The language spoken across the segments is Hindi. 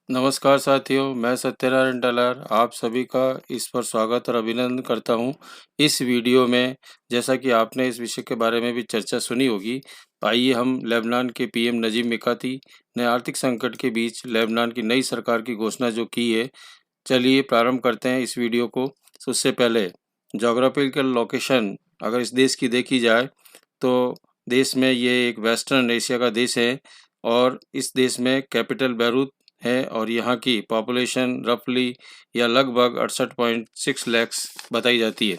नमस्कार साथियों, मैं सत्यनारायण डलार आप सभी का इस पर स्वागत और अभिनंदन करता हूं। इस वीडियो में जैसा कि आपने इस विषय के बारे में भी चर्चा सुनी होगी, आइए हम लेबनान के पीएम नजीब मिकाती ने आर्थिक संकट के बीच लेबनान की नई सरकार की घोषणा जो की है, चलिए प्रारंभ करते हैं इस वीडियो को। तो उससे पहले जोग्राफिकल लोकेशन अगर इस देश की देखी जाए तो देश में ये एक वेस्टर्न एशिया का देश है और इस देश में कैपिटल बैरूत है और यहाँ की पॉपुलेशन रफली या लगभग 68.6 लैक्स बताई जाती है।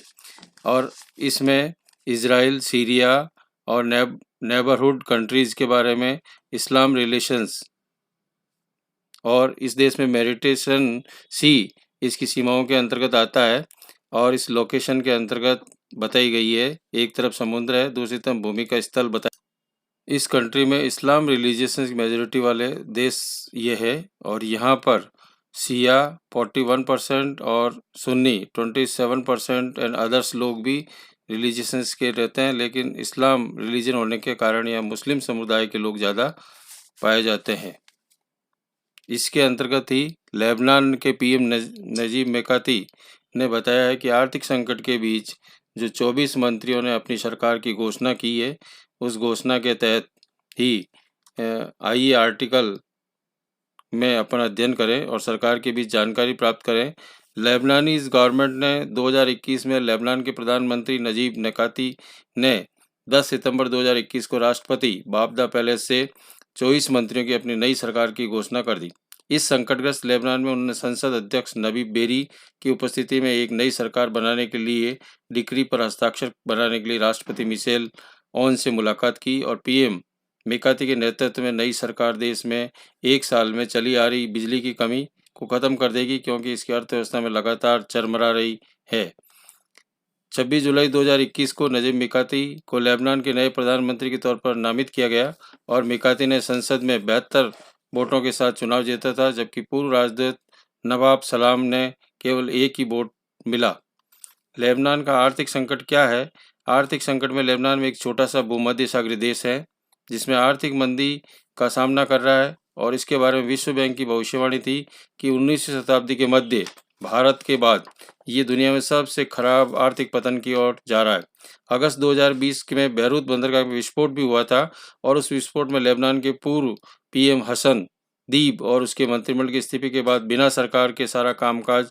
और इसमें इज़राइल, सीरिया और नेबरहुड कंट्रीज़ के बारे में इस्लाम रिलेशंस और इस देश में मेडिटेरेनियन सी इसकी सीमाओं के अंतर्गत आता है और इस लोकेशन के अंतर्गत बताई गई है। एक तरफ समुद्र है, दूसरी तरफ भूमि का स्थल बताया। इस कंट्री में इस्लाम रिलीजियस की मेजॉरिटी वाले देश ये है और यहाँ पर शिया 41% और सुन्नी 27% एंड अदर्स लोग भी रिलीजियस के रहते हैं, लेकिन इस्लाम रिलीजन होने के कारण यहाँ मुस्लिम समुदाय के लोग ज़्यादा पाए जाते हैं। इसके अंतर्गत ही लेबनान के पीएम नजीब मिकाती ने बताया है कि आर्थिक संकट के बीच जो 24 मंत्रियों ने अपनी सरकार की घोषणा की है, उस घोषणा के तहत ही आइए आर्टिकल में अपन अध्ययन करें और सरकार के बीच जानकारी प्राप्त करें। लेबनानीज गवर्नमेंट ने 2021 में लेबनान के प्रधानमंत्री नजीब मिकाती ने 10 सितंबर 2021 को राष्ट्रपति बाबदा पैलेस से 24 मंत्रियों की अपनी नई सरकार की घोषणा कर दी। इस संकटग्रस्त लेबनान में उन्होंने संसद अध्यक्ष नबीब बेरी की उपस्थिति में एक नई सरकार बनाने के लिए डिक्री पर हस्ताक्षर बनाने के लिए राष्ट्रपति मिशेल ओन से मुलाकात की और पीएम मिकाती के नेतृत्व में नई सरकार देश में एक साल में चली आ रही बिजली की कमी को खत्म कर देगी, क्योंकि इसकी अर्थव्यवस्था में लगातार चरमरा रही है। 26 जुलाई 2021 को नजीब मिकाती को लेबनान के नए प्रधानमंत्री के तौर पर नामित किया गया और मिकाती ने संसद में 72 वोटों के साथ चुनाव जीता था, जबकि पूर्व राजदूत नवाब सलाम ने केवल एक ही वोट मिला। लेबनान का आर्थिक संकट क्या है? आर्थिक संकट में लेबनान में एक छोटा सा भूमध्य सागरीय देश है जिसमें आर्थिक मंदी का सामना कर रहा है और इसके बारे में विश्व बैंक की भविष्यवाणी थी कि 19वीं शताब्दी के मध्य भारत के बाद ये दुनिया में सबसे खराब आर्थिक पतन की ओर जा रहा है। अगस्त 2020 में बैरूत बंदरगाह में विस्फोट भी हुआ था और उस विस्फोट में लेबनान के पूर्व पीएम हसन दीब और उसके मंत्रिमंडल के इस्तीफे के बाद बिना सरकार के सारा कामकाज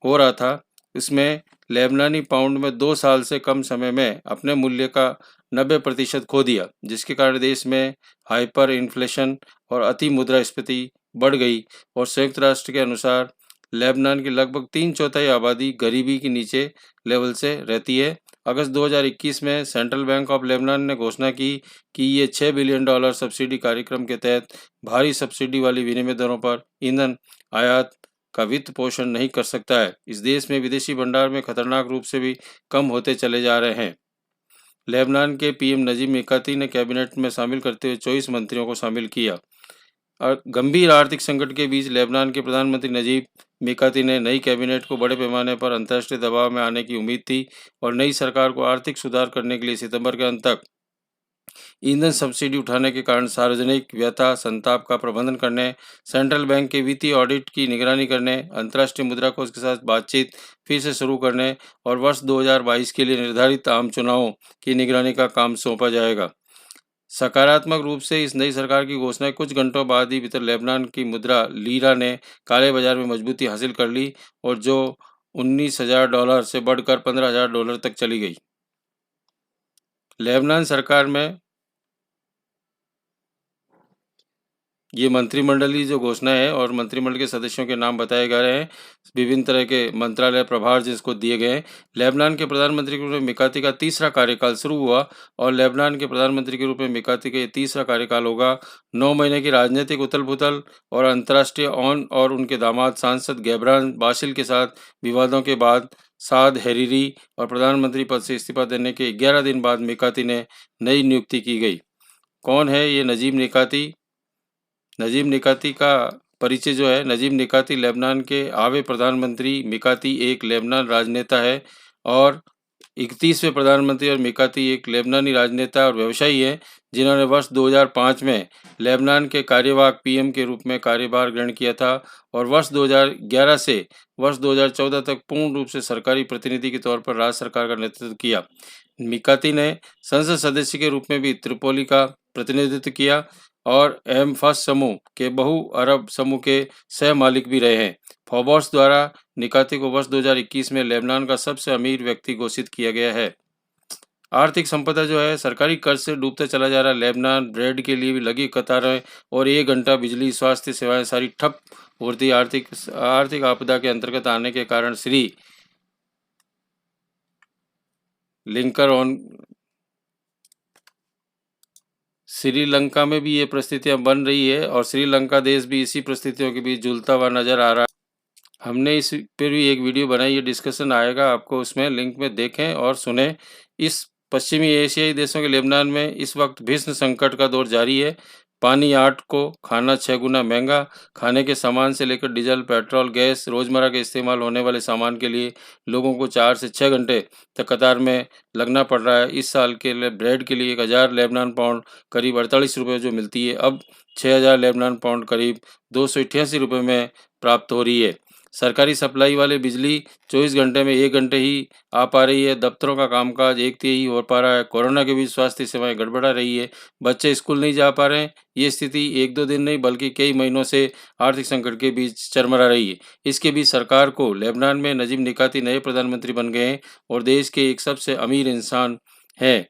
हो रहा था। इसमें लेबनानी पाउंड में 2 साल से कम समय में अपने मूल्य का 90% खो दिया, जिसके कारण देश में हाइपर इन्फ्लेशन और अति मुद्रास्फीति बढ़ गई और संयुक्त राष्ट्र के अनुसार लेबनान की लगभग 3/4 आबादी गरीबी के नीचे लेवल से रहती है। अगस्त 2021 में सेंट्रल बैंक ऑफ लेबनान ने घोषणा की कि ये $6 बिलियन सब्सिडी कार्यक्रम के तहत भारी सब्सिडी वाली विनिमय दरों पर ईंधन आयात का वित्त पोषण नहीं कर सकता है। इस देश में विदेशी भंडार में खतरनाक रूप से भी कम होते चले जा रहे हैं। लेबनान के पीएम नजीब मिकाती ने कैबिनेट में शामिल करते हुए 24 मंत्रियों को शामिल किया और गंभीर आर्थिक संकट के बीच लेबनान के प्रधानमंत्री नजीब मिकाती ने नई कैबिनेट को बड़े पैमाने पर अंतर्राष्ट्रीय दबाव में आने की उम्मीद थी और नई सरकार को आर्थिक सुधार करने के लिए सितंबर के अंत तक ईंधन सब्सिडी उठाने के कारण सार्वजनिक व्यथा संताप का प्रबंधन करने, सेंट्रल बैंक के वित्तीय ऑडिट की निगरानी करने, अंतर्राष्ट्रीय मुद्रा कोष के साथ बातचीत फिर से शुरू करने और वर्ष 2022 के लिए निर्धारित आम चुनावों की निगरानी का काम सौंपा जाएगा। सकारात्मक रूप से इस नई सरकार की घोषणा कुछ घंटों बाद ही भीतर लेबनान की मुद्रा लीरा ने काले बाजार में मजबूती हासिल कर ली और जो $19,000 से बढ़कर $15,000 तक चली गई। लेबनान सरकार में ये मंत्रिमंडलीय जो घोषणा है और मंत्रिमंडल के सदस्यों के नाम बताए जा रहे हैं, विभिन्न तरह के मंत्रालय प्रभार जिसको दिए गए हैं। लेबनान के प्रधानमंत्री के रूप में मिकाती का तीसरा कार्यकाल शुरू हुआ और लेबनान के प्रधानमंत्री के रूप में मिकाती का ये तीसरा कार्यकाल होगा। 9 महीने की राजनीतिक उथल पुथल और अंतर्राष्ट्रीय ओन और उनके दामाद सांसद गैब्रान बाशिल के साथ विवादों के बाद साद हरीरी और प्रधानमंत्री पद से इस्तीफा देने के 11 दिन बाद मिकाती ने नई नियुक्ति की गई। कौन है ये नजीब मिकाती? नजीब मिकाती का परिचय जो है, नजीब मिकाती लेबनान के आवे प्रधानमंत्री मिकाती एक लेबनान राजनेता है और 31वें प्रधानमंत्री और मिकाती एक लेबनानी राजनेता और व्यवसायी हैं जिन्होंने वर्ष 2005 में लेबनान के कार्यवाहक पीएम के रूप में कार्यभार ग्रहण किया था और वर्ष 2011 से वर्ष 2014 तक पूर्ण रूप से सरकारी प्रतिनिधि के तौर पर राज्य सरकार का नेतृत्व किया। मिकाती ने संसद सदस्य के रूप में भी त्रिपोली का प्रतिनिधित्व किया और एम फर्स्ट समूह के बहु अरब समूह के सह मालिक भी रहे हैं। फोर्ब्स द्वारा निकाती को वर्ष 2021 में लेबनान का सबसे अमीर व्यक्ति घोषित किया गया है। आर्थिक संपदा जो है सरकारी कर्ज से डूबता चला जा रहा है। लेबनान ब्रेड के लिए भी लगी कतारें और 1 घंटा बिजली, स्वास्थ्य सेवाएं सारी ठप हो रही। आर्थिक आपदा के अंतर्गत आने के कारण श्रीलंका में भी ये परिस्थितियां बन रही है और श्रीलंका देश भी इसी परिस्थितियों के बीच झूलता हुआ नजर आ रहा है। हमने इस पर भी एक वीडियो बनाई है, डिस्कशन आएगा आपको उसमें, लिंक में देखें और सुने। इस पश्चिमी एशियाई देशों के लेबनान में इस वक्त भीषण संकट का दौर जारी है। पानी 8 को, खाना 6 गुना महंगा, खाने के सामान से लेकर डीजल, पेट्रोल, गैस, रोज़मर्रा के इस्तेमाल होने वाले सामान के लिए लोगों को 4 से 6 घंटे तक कतार में लगना पड़ रहा है। इस साल के लिए ब्रेड के लिए 1000 लेबनान पाउंड करीब 48 रुपये जो मिलती है, अब 6000 लेबनान पाउंड करीब 288 रुपये में प्राप्त हो रही है। सरकारी सप्लाई वाले बिजली 24 घंटे में 1 घंटे ही आ पा रही है। दफ्तरों का कामकाज 1 तिहाई हो पा रहा है। कोरोना के बीच स्वास्थ्य सेवाएं गड़बड़ा रही है। बच्चे स्कूल नहीं जा पा रहे हैं। ये स्थिति 1-2 दिन नहीं बल्कि कई महीनों से आर्थिक संकट के बीच चरमरा रही है। इसके बीच सरकार को लेबनान में नजीब निकाती नए प्रधानमंत्री बन गए हैं और देश के एक सबसे अमीर इंसान हैं।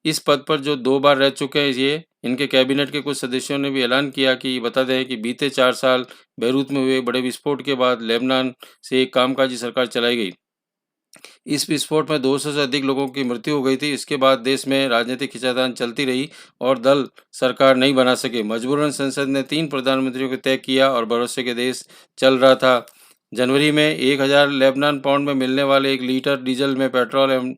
इस पद पर जो 2 बार रह चुके हैं इनके कैबिनेट के कुछ सदस्यों ने भी ऐलान किया कि बता दें कि बीते 4 साल बेरूत में हुए बड़े विस्फोट के बाद लेबनान से एक कामकाजी सरकार चलाई गई। इस विस्फोट में 200 से अधिक लोगों की मृत्यु हो गई थी। इसके बाद देश में राजनीतिक खींचातान चलती रही और दल सरकार नहीं बना सके। मजबूरन संसद ने 3 प्रधानमंत्रियों को तय किया और भरोसे के देश चल रहा था। जनवरी में 1000 लेबनान पाउंड में मिलने वाले 1 लीटर डीजल में पेट्रोल एवं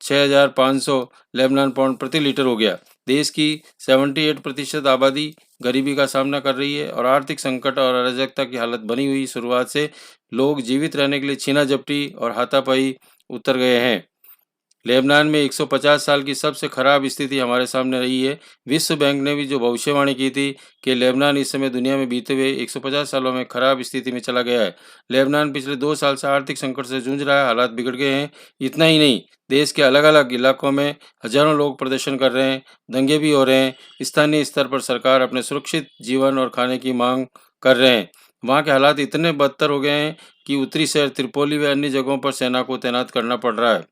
6500 लेबनान पाउंड प्रति लीटर हो गया। देश की 78% आबादी गरीबी का सामना कर रही है और आर्थिक संकट और अराजकता की हालत बनी हुई। शुरुआत से लोग जीवित रहने के लिए छीना झपटी और हाथापाई उतर गए हैं। लेबनान में 150 साल की सबसे खराब स्थिति हमारे सामने रही है। विश्व बैंक ने भी जो भविष्यवाणी की थी कि लेबनान इस समय दुनिया में बीते हुए 150 सालों में खराब स्थिति में चला गया है। लेबनान पिछले 2 साल से आर्थिक संकट से जूझ रहा है। हालात बिगड़ गए हैं। इतना ही नहीं, देश के अलग अलग इलाकों में हजारों लोग प्रदर्शन कर रहे हैं, दंगे भी हो रहे हैं। स्थानीय स्तर पर सरकार अपने सुरक्षित जीवन और खाने की मांग कर रहे हैं। वहाँ के हालात इतने बदतर हो गए हैं कि उत्तरी शहर त्रिपोली व अन्य जगहों पर सेना को तैनात करना पड़ रहा है।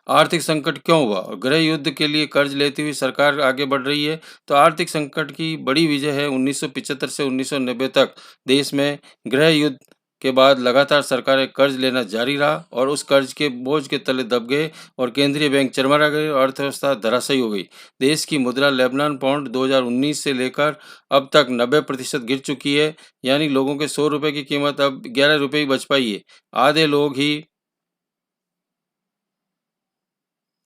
आर्थिक संकट क्यों हुआ और गृह युद्ध के लिए कर्ज लेती हुई सरकार आगे बढ़ रही है? तो आर्थिक संकट की बड़ी वजह है 1975 से 1990 तक देश में गृह युद्ध के बाद लगातार सरकारें कर्ज लेना जारी रहा और उस कर्ज के बोझ के तले दब गए और केंद्रीय बैंक चरमरा गए और अर्थव्यवस्था धराशायी हो गई। देश की मुद्रा लेबनान पाउंड 2019 से लेकर अब तक 90% गिर चुकी है, यानी लोगों के 100 रुपये की कीमत अब 11 रुपये ही बच पाई है। आधे लोग ही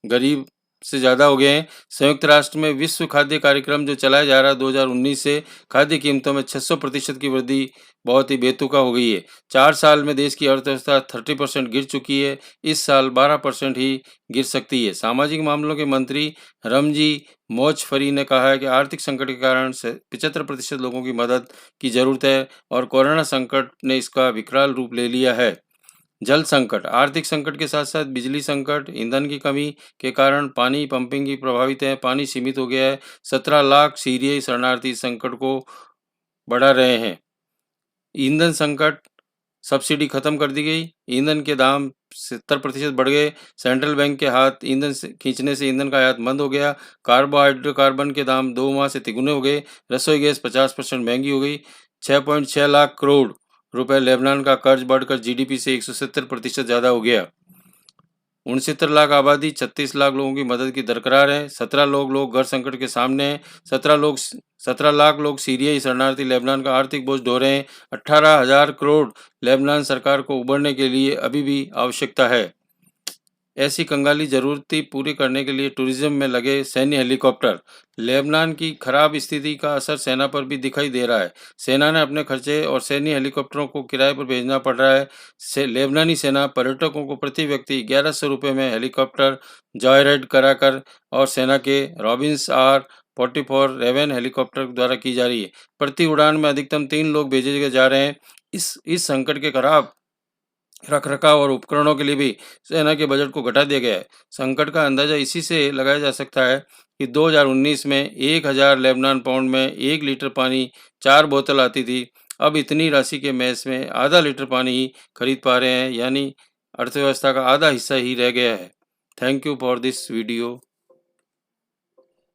गरीब से ज़्यादा हो गए हैं। संयुक्त राष्ट्र में विश्व खाद्य कार्यक्रम जो चलाया जा रहा है 2019 से खाद्य कीमतों में 600% की वृद्धि बहुत ही बेतुका हो गई है। 4 साल में देश की अर्थव्यवस्था 30% गिर चुकी है। इस साल 12% ही गिर सकती है। सामाजिक मामलों के मंत्री रमजी मोचफरी ने कहा है कि आर्थिक संकट के कारण 75% लोगों की मदद की जरूरत है और कोरोना संकट ने इसका विकराल रूप ले लिया है। जल संकट, आर्थिक संकट के साथ साथ बिजली संकट, ईंधन की कमी के कारण पानी पंपिंग की प्रभावित है। पानी सीमित हो गया है। 17 लाख सीरियाई शरणार्थी संकट को बढ़ा रहे हैं। ईंधन संकट, सब्सिडी खत्म कर दी गई। ईंधन के दाम 70% बढ़ गए। सेंट्रल बैंक के हाथ ईंधन से खींचने से ईंधन का आयात बंद हो गया। हाइड्रोकार्बन के दाम 2 माह से तिगुने हो गए। रसोई गैस 50% महंगी हो गई। 6.6 लाख करोड़ रुपए लेबनान का कर्ज बढ़कर जीडीपी से 170% ज़्यादा हो गया। 69 लाख आबादी, 36 लाख लोगों की मदद की दरकार है। 17 लोग घर संकट के सामने हैं। 17 लाख लोग सीरियाई शरणार्थी लेबनान का आर्थिक बोझ ढो रहे हैं। 18,000 करोड़ लेबनान सरकार को उबरने के लिए अभी भी आवश्यकता है। ऐसी कंगाली ज़रूरतें पूरी करने के लिए टूरिज़्म में लगे सैन्य हेलीकॉप्टर। लेबनान की खराब स्थिति का असर सेना पर भी दिखाई दे रहा है। सेना ने अपने खर्चे और सैन्य हेलीकॉप्टरों को किराए पर भेजना पड़ रहा है। लेबनानी सेना पर्यटकों को प्रति व्यक्ति ₹1100 में हेलीकॉप्टर जॉय राइड कराकर और सेना के रॉबिन्स R-44 रेवन हेलीकॉप्टर द्वारा की जा रही है। प्रति उड़ान में अधिकतम 3 लोग भेजे जा रहे हैं। इस संकट के खराब रखरखाव और उपकरणों के लिए भी सेना के बजट को घटा दिया गया है। संकट का अंदाजा इसी से लगाया जा सकता है कि 2019 में 1000 लेबनान पाउंड में 1 लीटर पानी 4 बोतल आती थी। अब इतनी राशि के मैस में आधा लीटर पानी ही खरीद पा रहे हैं, यानी अर्थव्यवस्था का आधा हिस्सा ही रह गया है। Thank you for this video.